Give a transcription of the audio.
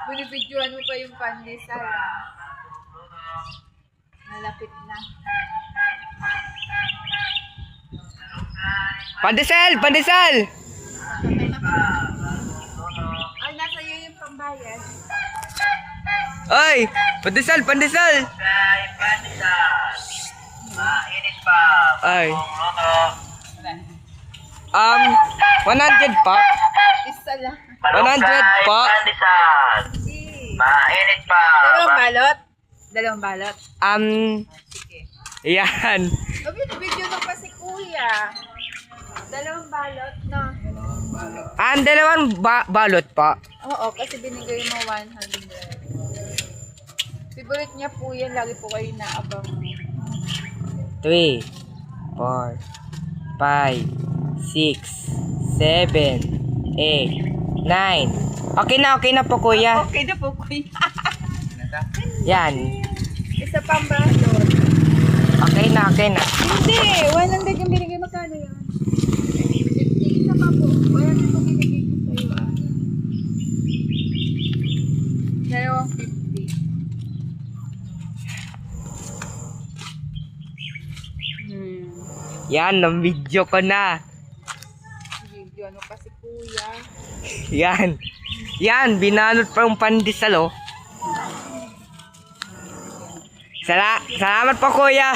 Binibidyoan mo pa yung pandesal. Malapit na. Pandesal! Pandesal! Ay, nasa iyo yung pambayad. Ay! Pandesal! Pandesal! Ay. 100 pa. Isa lang. 100 pa. Hindi. Mainit pa. Dalawang balot? Dalawang balot? Sige. Yan. O, binibidyo mo pa si kuya. Dalawang balot, no? Ang dalawang balot pa. Oo, kasi binigay mo 100. Favorite niya po yan. Lagi po kayo naabang. 3, 4, 5, 6, 7, 8, 9. Okay na po kuya. Okay na po, kuya. Yan. Isa pang balot. Okay na. Hindi, 100 yung binigay. Magkano yan? 50. Isa pa po. 100 po binigay ko sa'yo, ah. Dalawang 50. Yan, na-video ko na. Video ano pa si kuya. Yan, binalot pa yung pandesal, oh. Salamat po kuya.